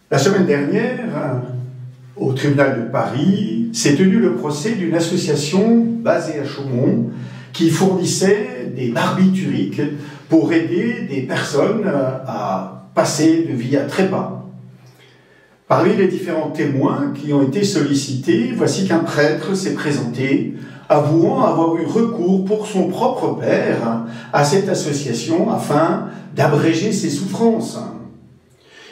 La semaine dernière, au tribunal de Paris, s'est tenu le procès d'une association basée à Chaumont qui fournissait des barbituriques pour aider des personnes à passer de vie à trépas. Parmi les différents témoins qui ont été sollicités, voici qu'un prêtre s'est présenté, avouant avoir eu recours pour son propre père à cette association afin d'abréger ses souffrances.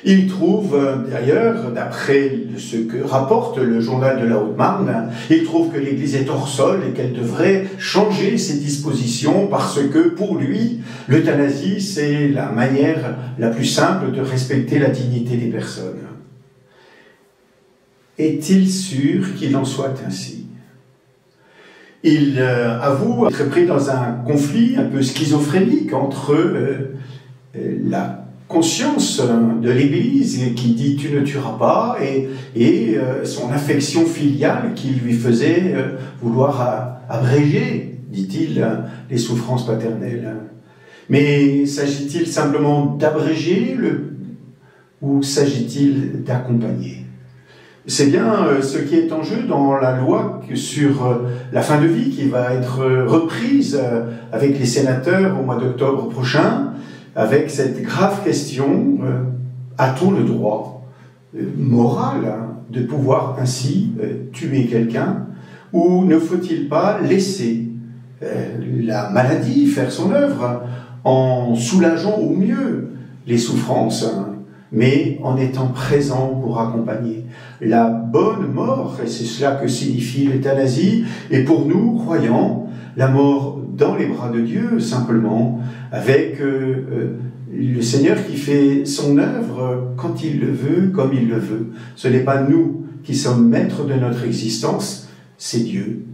Il trouve d'ailleurs, d'après ce que rapporte le journal de la Haute-Marne, il trouve que l'Église est hors sol et qu'elle devrait changer ses dispositions parce que pour lui, l'euthanasie, c'est la manière la plus simple de respecter la dignité des personnes. Est-il sûr qu'il en soit ainsi? Il avoue être pris dans un conflit un peu schizophrénique entre la conscience de l'Église qui dit « tu ne tueras pas » et son affection filiale qui lui faisait vouloir abréger, dit-il, les souffrances paternelles. Mais s'agit-il simplement d'abréger ou s'agit-il d'accompagner? C'est bien ce qui est en jeu dans la loi sur la fin de vie qui va être reprise avec les sénateurs au mois d'octobre prochain, avec cette grave question, a-t-on le droit moral de pouvoir ainsi tuer quelqu'un, ou ne faut-il pas laisser la maladie faire son œuvre en soulageant au mieux les souffrances, mais en étant présent pour accompagner la bonne mort, et c'est cela que signifie l'euthanasie, et pour nous, croyants, la mort dans les bras de Dieu, simplement, avec le Seigneur qui fait son œuvre quand il le veut, comme il le veut. Ce n'est pas nous qui sommes maîtres de notre existence, c'est Dieu.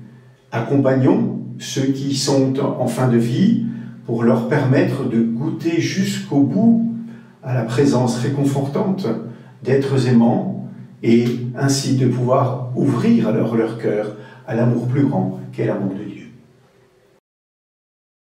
Accompagnons ceux qui sont en fin de vie pour leur permettre de goûter jusqu'au bout à la présence réconfortante d'êtres aimants et ainsi de pouvoir ouvrir alors leur cœur à l'amour plus grand qu'est l'amour de Dieu.